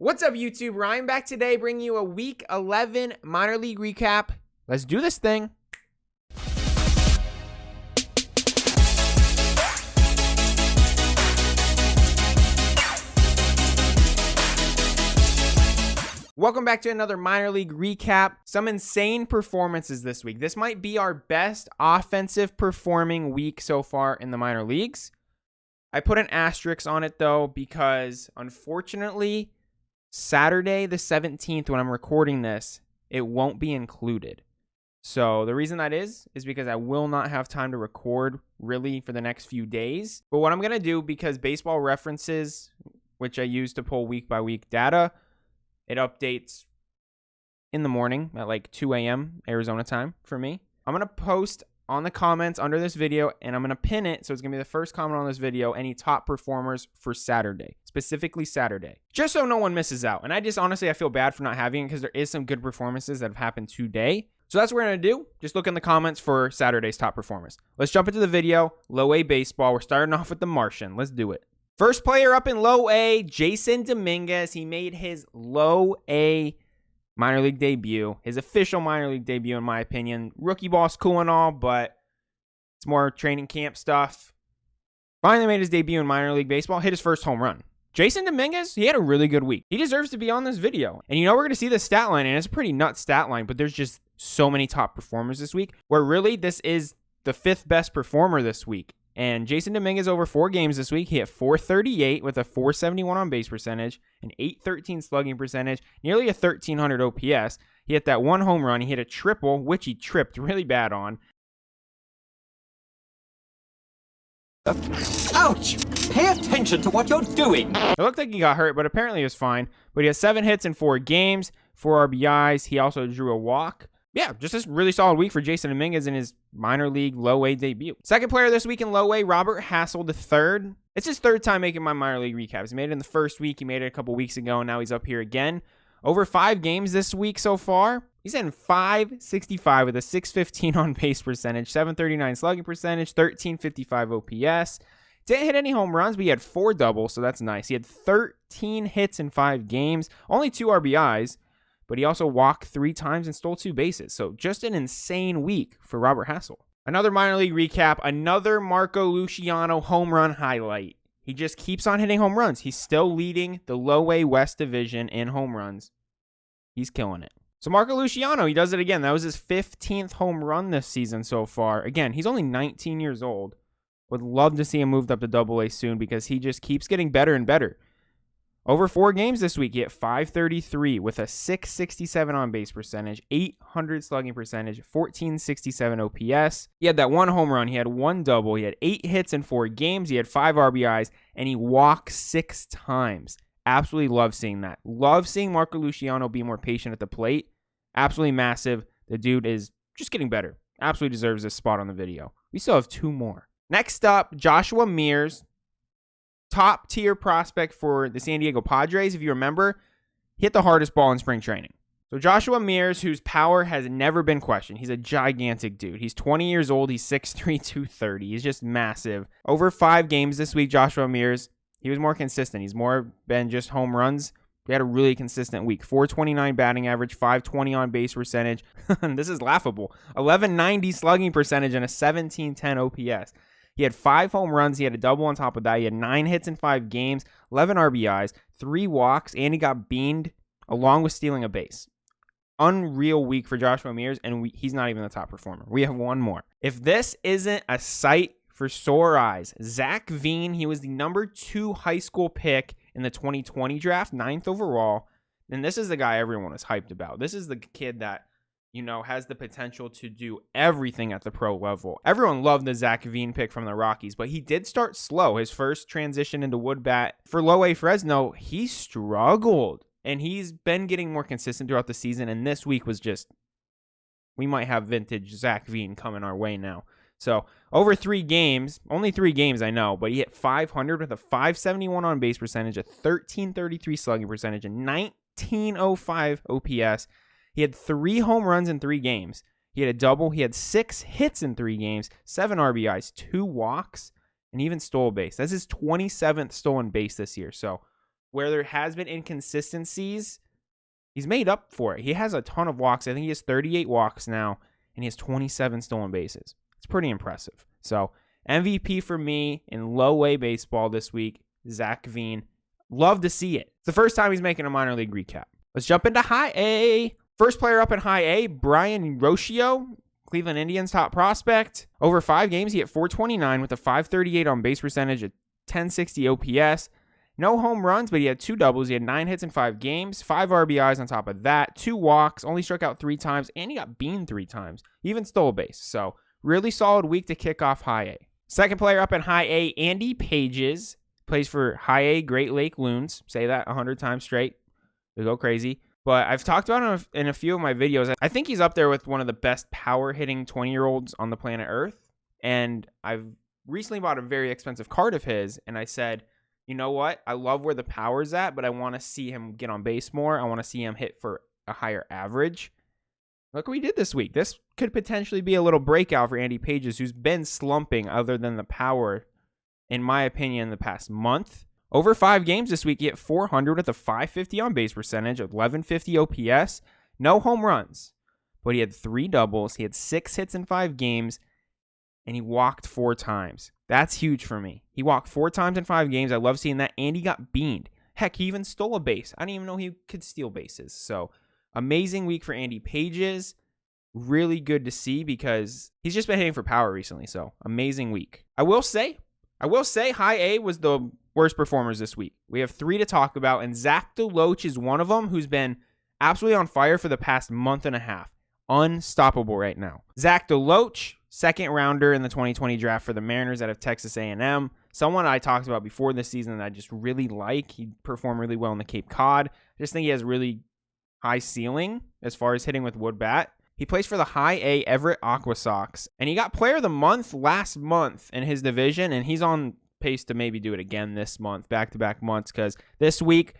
What's up, YouTube? Ryan back today bringing you a Week 11 minor league recap. Let's do this thing. Welcome back to another minor league recap. Some insane performances this week. This might be our best offensive performing week so far in the minor leagues. I put an asterisk on it though because unfortunately, Saturday the 17th when I'm recording this, it won't be included. So the reason that is because I will not have time to record really for the next few days. But what I'm going to do, because Baseball References, which I use to pull week by week data, it updates in the morning at like 2 a.m. Arizona time for me. I'm going to post on the comments under this video, and I'm going to pin it, so it's going to be the first comment on this video, any top performers for Saturday, specifically Saturday, just so no one misses out. And I feel bad for not having it because there is some good performances that have happened today. So that's what we're going to do. Just look in the comments for Saturday's top performers. Let's jump into the video. LowA baseball. We're starting off with the Martian. Let's do it. First player up in LowA, Jason Dominguez. He made his LowA minor league debut, his official minor league debut, in my opinion. Rookie ball's cool and all, but it's more training camp stuff. Finally made his debut in minor league baseball, hit his first home run. Jason Dominguez, he had a really good week. He deserves to be on this video. And we're going to see the stat line, and it's a pretty nuts stat line, but there's just so many top performers this week, where really this is the fifth best performer this week. And Jason Dominguez over 4 games this week, he hit .438 with a .471 on base percentage, an .813 slugging percentage, nearly a 1,300 OPS. He hit that 1 home run. He hit a triple, which he tripped really bad on. Ouch! Pay attention to what you're doing. It looked like he got hurt, but apparently he was fine. But he has 7 hits in 4 games, 4 RBIs. He also drew a walk. Yeah, just a really solid week for Jason Dominguez in his minor league LowA debut. Second player this week in LowA, Robert Hassel III. It's his 3rd time making my minor league recaps. He made it in the first week. He made it a couple weeks ago, and now he's up here again. Over 5 games this week so far. He's in .565 with a .615 on base percentage, .739 slugging percentage, .1355 OPS. Didn't hit any home runs, but he had 4 doubles, so that's nice. He had 13 hits in 5 games, only 2 RBIs. But he also walked 3 times and stole 2 bases. So just an insane week for Robert Hassel. Another minor league recap, another Marco Luciano home run highlight. He just keeps on hitting home runs. He's still leading the LowA West Division in home runs. He's killing it. So Marco Luciano, he does it again. That was his 15th home run this season so far. Again, he's only 19 years old. Would love to see him moved up to DoubleA soon because he just keeps getting better and better. Over 4 games this week, he hit .533 with a .667 on base percentage, .800 slugging percentage, .1467 OPS. He had that 1 home run. He had 1 double. He had 8 hits in 4 games. He had 5 RBIs, and he walked 6 times. Absolutely love seeing that. Love seeing Marco Luciano be more patient at the plate. Absolutely massive. The dude is just getting better. Absolutely deserves this spot on the video. We still have 2 more. Next up, Joshua Mears. Top tier prospect for the San Diego Padres. If you remember, hit the hardest ball in spring training. So Joshua Mears, whose power has never been questioned. He's a gigantic dude. He's 20 years old. He's 6'3", 230. He's just massive. Over 5 games this week, Joshua Mears, he was more consistent. He's more than just home runs. He had a really consistent week. .429 batting average, .520 on base percentage. This is laughable. .1190 slugging percentage and a .1710 OPS. He had 5 home runs. He had a double on top of that. He had 9 hits in 5 games, 11 RBIs, 3 walks, and he got beamed along with stealing a base. Unreal week for Joshua Mears, and he's not even the top performer. We have 1 more. If this isn't a sight for sore eyes, Zach Veen, he was the number 2 high school pick in the 2020 draft, 9th overall. And this is the guy everyone is hyped about. This is the kid that has the potential to do everything at the pro level. Everyone loved the Zach Veen pick from the Rockies, but he did start slow. His first transition into wood bat for LowA Fresno, he struggled. And he's been getting more consistent throughout the season, and this week was just, we might have vintage Zach Veen coming our way now. So, over 3 games, only 3 games I know, but he hit .500 with a .571 on base percentage, a .1333 slugging percentage, a .1905 OPS. He had 3 home runs in 3 games. He had a double. He had 6 hits in 3 games, 7 RBIs, 2 walks, and even stole a base. That's his 27th stolen base this year. So where there has been inconsistencies, he's made up for it. He has a ton of walks. I think he has 38 walks now, and he has 27 stolen bases. It's pretty impressive. So MVP for me in low-A baseball this week, Zach Veen. Love to see it. It's the first time he's making a minor league recap. Let's jump into HighA. First player up in HighA, Brian Rocio, Cleveland Indians top prospect. Over 5 games, he hit .429 with a .538 on base percentage, a .1060 OPS. No home runs, but he had 2 doubles. He had 9 hits in 5 games, 5 RBIs on top of that, 2 walks, only struck out 3 times, and he got beaned 3 times. He even stole a base. So really solid week to kick off HighA. Second player up in HighA, Andy Pages, plays for HighA Great Lake Loons. Say that 100 times straight. They go crazy. But I've talked about him in a few of my videos. I think he's up there with one of the best power-hitting 20-year-olds on the planet Earth. And I've recently bought a very expensive card of his, and I said, you know what? I love where the power's at, but I want to see him get on base more. I want to see him hit for a higher average. Look what we did this week. This could potentially be a little breakout for Andy Pages, who's been slumping other than the power, in my opinion, in the past month. Over 5 games this week, he hit .400 with a .550 on base percentage, .1150 OPS, no home runs. But he had 3 doubles, he had 6 hits in 5 games, and he walked 4 times. That's huge for me. He walked 4 times in 5 games. I love seeing that, and he got beaned. Heck, he even stole a base. I didn't even know he could steal bases. So, amazing week for Andy Pages. Really good to see because he's just been hitting for power recently. So, amazing week. I will say, HighA was the worst performers this week. We have 3 to talk about, and Zach DeLoach is one of them who's been absolutely on fire for the past month and a half. Unstoppable right now. Zach DeLoach, second rounder in the 2020 draft for the Mariners out of Texas A&M. Someone I talked about before this season that I just really like. He performed really well in the Cape Cod. I just think he has really high ceiling as far as hitting with wood bat. He plays for the HighA Everett Aqua Sox, and he got Player of the Month last month in his division, and he's on pace to maybe do it again this month, back-to-back months, because this week,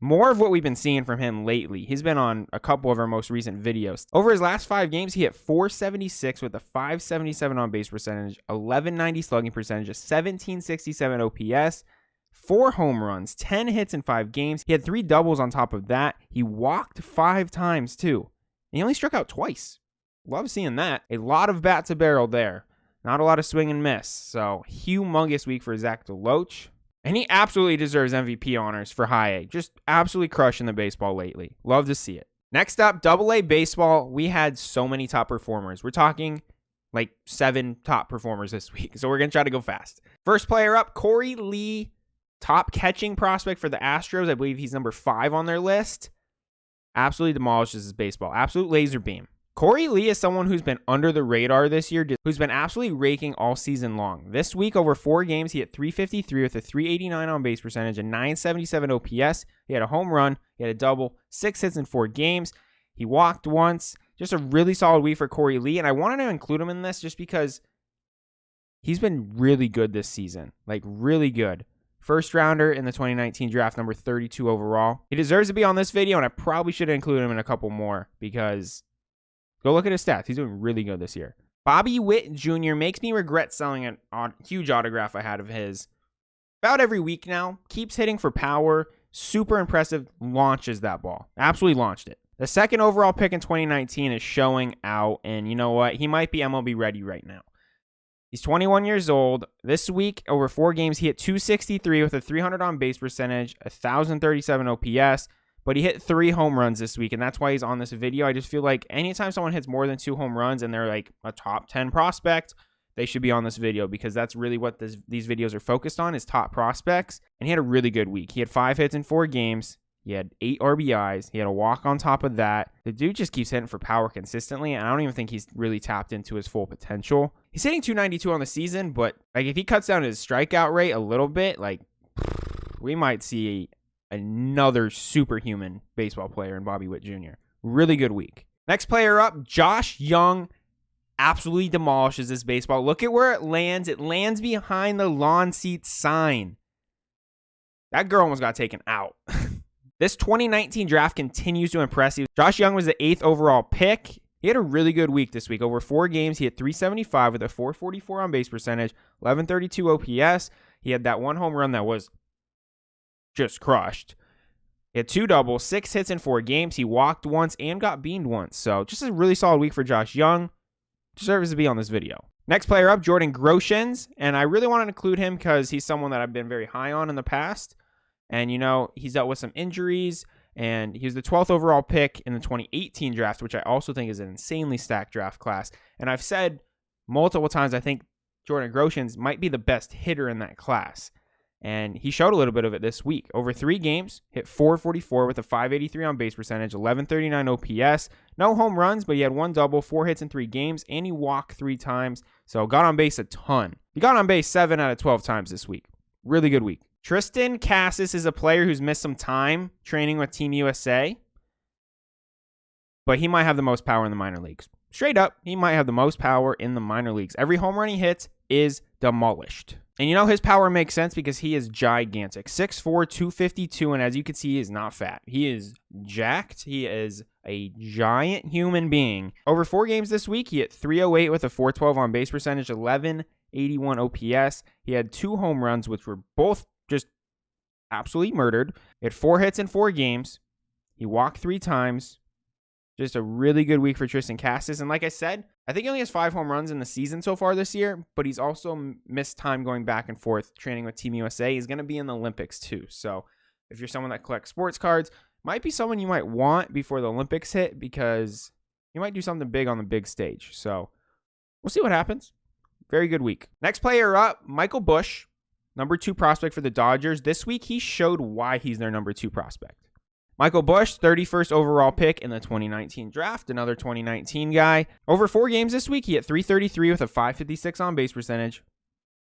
more of what we've been seeing from him lately. He's been on a couple of our most recent videos. Over his last 5 games, he hit .476 with a .577 on base percentage, .1190 slugging percentage, a .1767 OPS, 4 home runs, 10 hits in 5 games. He had 3 doubles on top of that. He walked 5 times too. And he only struck out twice. Love seeing that. A lot of bat to barrel there. Not a lot of swing and miss. So, humongous week for Zach DeLoach. And he absolutely deserves MVP honors for HighA. Just absolutely crushing the baseball lately. Love to see it. Next up, DoubleA baseball. We had so many top performers. We're talking like 7 top performers this week. So we're going to try to go fast. First player up, Corey Lee, top catching prospect for the Astros. I believe he's number 5 on their list. Absolutely demolishes his baseball. Absolute laser beam. Corey Lee is someone who's been under the radar this year, who's been absolutely raking all season long. This week, over 4 games, he hit .353 with a .389 on base percentage, a .977 OPS. He had a home run. He had a double, 6 hits in 4 games. He walked once. Just a really solid week for Corey Lee, and I wanted to include him in this just because he's been really good this season. Like, really good. First rounder in the 2019 draft, number 32 overall. He deserves to be on this video, and I probably should have included him in a couple more because go look at his stats. He's doing really good this year. Bobby Witt Jr. makes me regret selling a huge autograph I had of his about every week now. Keeps hitting for power. Super impressive. Launches that ball. Absolutely launched it. The second overall pick in 2019 is showing out, and you know what? He might be MLB ready right now. He's 21 years old. This week, over 4 games, he hit .263 with a .300 on base percentage, a .1037 OPS, but he hit 3 home runs this week, and that's why he's on this video. I just feel like anytime someone hits more than 2 home runs and they're like a top 10 prospect, they should be on this video because that's really what these videos are focused on, is top prospects. And he had a really good week. He had 5 hits in 4 games. He had 8 RBIs. He had a walk on top of that. The dude just keeps hitting for power consistently, and I don't even think he's really tapped into his full potential. He's hitting .292 on the season, but like if he cuts down his strikeout rate a little bit, like we might see another superhuman baseball player in Bobby Witt Jr. Really good week. Next player up, Josh Young. Absolutely demolishes this baseball. Look at where it lands. It lands behind the lawn seat sign. That girl almost got taken out. This 2019 draft continues to impress you. Josh Young was the 8th overall pick. He had a really good week this week. Over 4 games, he hit .375 with a .444 on base percentage, .1132 OPS. He had that 1 home run that was just crushed. He had 2 doubles, 6 hits in 4 games. He walked once and got beamed once. So just a really solid week for Josh Young. Deserves to be on this video. Next player up, Jordan Groshans. And I really want to include him because he's someone that I've been very high on in the past. And, you know, he's dealt with some injuries. And he was the 12th overall pick in the 2018 draft, which I also think is an insanely stacked draft class. And I've said multiple times, I think Jordan Groshans might be the best hitter in that class. And he showed a little bit of it this week. Over 3 games, hit .444 with a .583 on base percentage, 1139 OPS. No home runs, but he had 1 double, 4 hits in 3 games, and he walked 3 times. So got on base a ton. He got on base 7 out of 12 times this week. Really good week. Tristan Casas is a player who's missed some time training with Team USA, but he might have the most power in the minor leagues. Straight up, he might have the most power in the minor leagues. Every home run he hits is demolished. And you know his power makes sense because he is gigantic. 6'4", 252, and as you can see, he is not fat. He is jacked. He is a giant human being. Over 4 games this week, he hit .308 with a .412 on base percentage, 1181 OPS. He had 2 home runs, which were both just absolutely murdered. He had 4 hits in 4 games. He walked 3 times. Just a really good week for Tristan Casas. And like I said, I think he only has 5 home runs in the season so far this year, but he's also missed time going back and forth training with Team USA. He's going to be in the Olympics too. So if you're someone that collects sports cards, might be someone you might want before the Olympics hit because you might do something big on the big stage. So we'll see what happens. Very good week. Next player up, Michael Busch, number 2 prospect for the Dodgers. This week, he showed why he's their number 2 prospect. Michael Busch, 31st overall pick in the 2019 draft, another 2019 guy. Over 4 games this week, he hit .333 with a .556 on base percentage.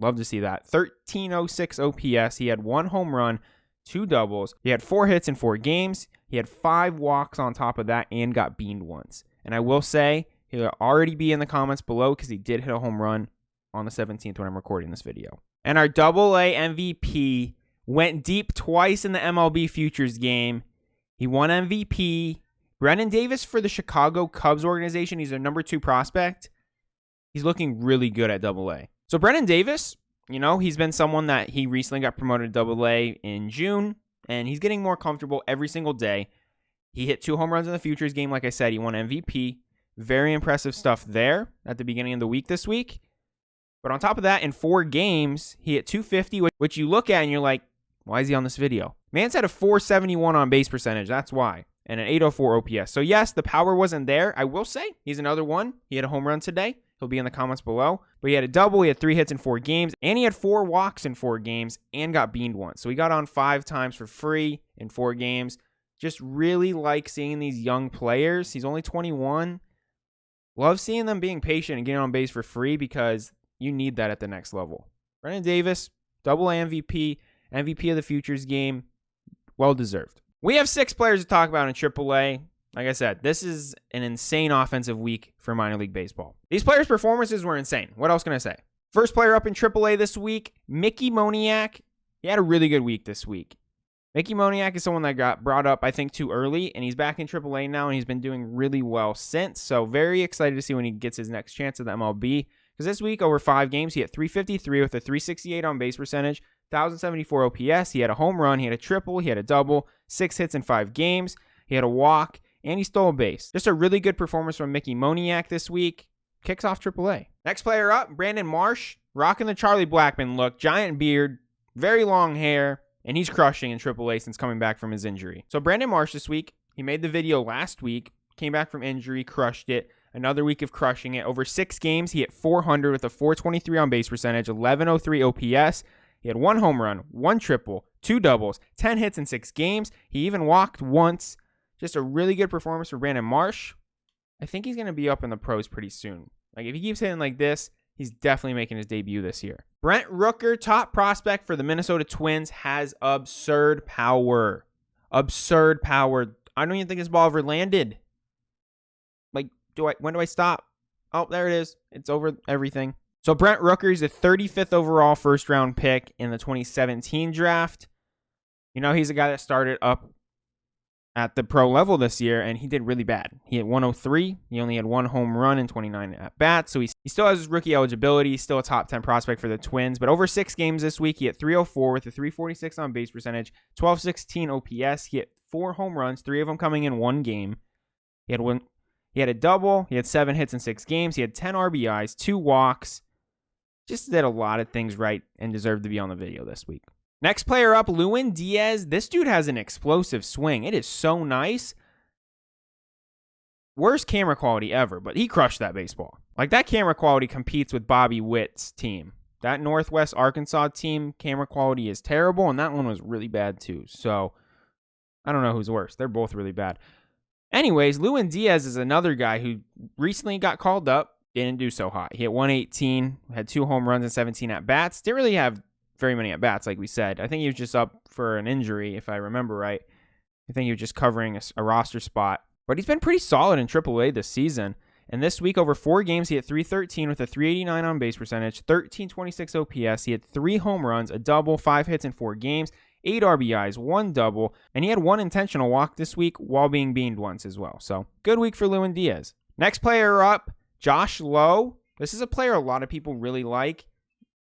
Love to see that. 1306 OPS. He had 1 home run, 2 doubles. He had 4 hits in 4 games. He had 5 walks on top of that and got beamed once. And I will say, he'll already be in the comments below because he did hit a home run on the 17th when I'm recording this video. And our AA MVP went deep twice in the MLB Futures game. He won MVP. Brennan Davis for the Chicago Cubs organization. He's their number 2 prospect. He's looking really good at AA. So Brennan Davis, you know, he's been someone that he recently got promoted to AA in June, and he's getting more comfortable every single day. He hit 2 home runs in the Futures game. Like I said, he won MVP. Very impressive stuff there at the beginning of the week this week. But on top of that, in 4 games, he hit .250, which you look at and you're like, why is he on this video? Man's had a .471 on base percentage. That's why. And an .804 OPS. So yes, the power wasn't there. I will say he's another one. He had a home run today. He'll be in the comments below. But he had a double. He had 3 hits in 4 games. And he had 4 walks in 4 games and got beamed once. So he got on 5 times for free in 4 games. Just really like seeing these young players. He's only 21. Love seeing them being patient and getting on base for free because you need that at the next level. Brennan Davis, AA MVP, MVP of the Futures game. Well deserved. We have 6 players to talk about in AAA. Like I said, this is an insane offensive week for minor league baseball. These players' performances were insane. What else can I say? First player up in AAA this week, Mickey Moniak. He had a really good week this week. Mickey Moniak is someone that got brought up, I think, too early, and he's back in AAA now, and he's been doing really well since. So very excited to see when he gets his next chance at the MLB. Because this week, over 5 games, he hit .353 with a .368 on base percentage, 1,074 OPS. He had a home run, he had a triple, he had a double, 6 hits in 5 games. He had a walk, and he stole a base. Just a really good performance from Mickey Moniak this week. Kicks off AAA. Next player up, Brandon Marsh, rocking the Charlie Blackmon look, giant beard, very long hair, and he's crushing in AAA since coming back from his injury. So Brandon Marsh this week, he made the video last week, came back from injury, crushed it. Another week of crushing it. Over 6 games, he hit .400 with a .423 on base percentage, 1103 OPS. He had 1 home run, 1 triple, 2 doubles, 10 hits in 6 games. He even walked once. Just a really good performance for Brandon Marsh. I think he's going to be up in the pros pretty soon. Like, if he keeps hitting like this, he's definitely making his debut this year. Brent Rooker, top prospect for the Minnesota Twins, has absurd power. Absurd power. I don't even think this ball ever landed. Like, when do I stop? Oh, there it is. It's over everything. So Brent Rooker is the 35th overall first-round pick in the 2017 draft. You know, he's a guy that started up at the pro level this year, and he did really bad. He hit 103. He only had 1 home run in 29 at-bats, so he still has his rookie eligibility. He's still a top 10 prospect for the Twins, but over 6 games this week, he hit 304 with a 346 on-base percentage, 1216 OPS. He hit 4 home runs, 3 of them coming in 1 game. He had a double. He had 7 hits in 6 games. He had 10 RBIs, 2 walks. Just did a lot of things right and deserved to be on the video this week. Next player up, Lewin Diaz. This dude has an explosive swing. It is so nice. Worst camera quality ever, but he crushed that baseball. Like, that camera quality competes with Bobby Witt's team. That Northwest Arkansas team, camera quality is terrible, and that one was really bad too. So, I don't know who's worse. They're both really bad. Anyways, Lewin Diaz is another guy who recently got called up. Didn't do so hot. He hit 118, had 2 home runs and 17 at-bats. Didn't really have very many at-bats, like we said. I think he was just up for an injury, if I remember right. I think he was just covering a roster spot. But he's been pretty solid in TripleA this season. And this week, over 4 games, he hit 313 with a 389 on-base percentage, 1326 OPS. He had 3 home runs, a double, 5 hits in 4 games, 8 RBIs, 1 double, and he had 1 intentional walk this week while being beamed once as well. So, good week for Lewin Diaz. Next player up, Josh Lowe. This is a player a lot of people really like.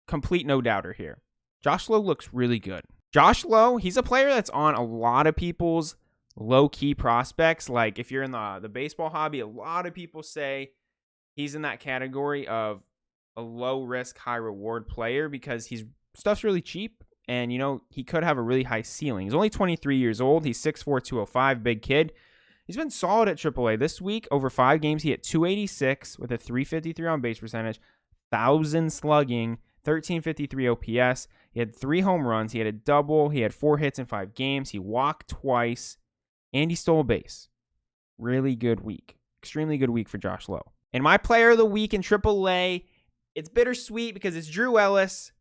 Complete no-doubter here. Josh Lowe looks really good. Josh Lowe, he's a player that's on a lot of people's low-key prospects. Like, if you're in the baseball hobby, a lot of people say he's in that category of a low-risk, high-reward player because stuff's really cheap, and, he could have a really high ceiling. He's only 23 years old. He's 6'4", 205, big kid. He's been solid at AAA. This week, over 5 games, he hit 286 with a 353 on-base percentage, 1,000 slugging, 1353 OPS. He had 3 home runs. He had a double. He had 4 hits in 5 games. He walked twice, and he stole a base. Really good week. Extremely good week for Josh Lowe. And my player of the week in AAA, it's bittersweet because it's Drew Ellis.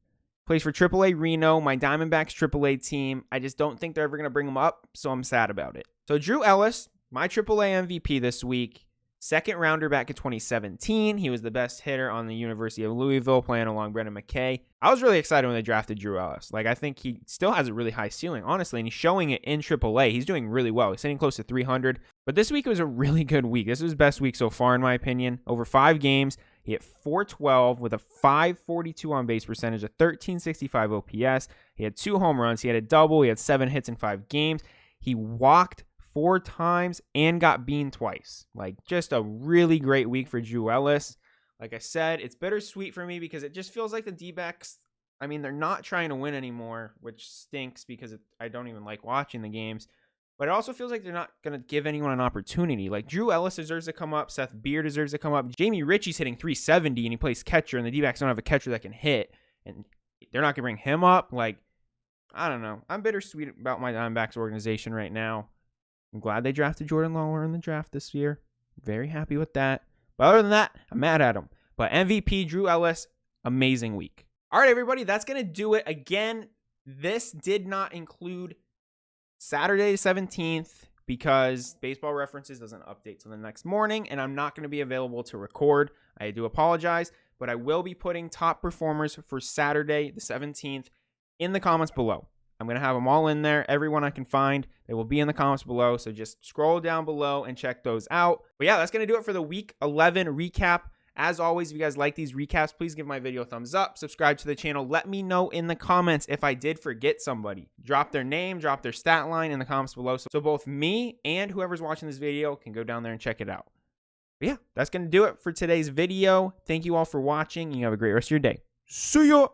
Plays for AAA Reno, my Diamondbacks AAA team. I just don't think they're ever going to bring him up, so I'm sad about it. So Drew Ellis, my AAA MVP this week. Second rounder back in 2017. He was the best hitter on the University of Louisville, playing along Brendan McKay. I was really excited when they drafted Drew Ellis. Like, I think he still has a really high ceiling, honestly, and he's showing it in AAA. He's doing really well. He's sitting close to 300. But this week was a really good week. This was his best week so far, in my opinion. Over 5 games, he hit 412 with a 542 on-base percentage, a 1365 OPS. He had 2 home runs. He had a double. He had 7 hits in 5 games. He walked 4 times and got beaned twice. Like, just a really great week for Drew Ellis. Like I said, it's bittersweet for me because it just feels like the D-backs, they're not trying to win anymore, which stinks because I don't even like watching the games. But it also feels like they're not going to give anyone an opportunity. Like, Drew Ellis deserves to come up. Seth Beer deserves to come up. Jamie Ritchie's hitting 370 and he plays catcher, and the D-backs don't have a catcher that can hit. And they're not going to bring him up. Like, I don't know. I'm bittersweet about my Diamondbacks organization right now. I'm glad they drafted Jordan Lawler in the draft this year. Very happy with that. But other than that, I'm mad at him. But MVP, Drew Ellis, amazing week. All right, everybody, that's going to do it. Again, this did not include Saturday the 17th because Baseball References doesn't update till the next morning, and I'm not going to be available to record. I do apologize, but I will be putting top performers for Saturday the 17th in the comments below. I'm going to have them all in there. Everyone I can find, they will be in the comments below. So just scroll down below and check those out. But yeah, that's going to do it for the Week 11 recap. As always, if you guys like these recaps, please give my video a thumbs up. Subscribe to the channel. Let me know in the comments if I did forget somebody. Drop their name, drop their stat line in the comments below. So both me and whoever's watching this video can go down there and check it out. But yeah, that's going to do it for today's video. Thank you all for watching. You have a great rest of your day. See ya!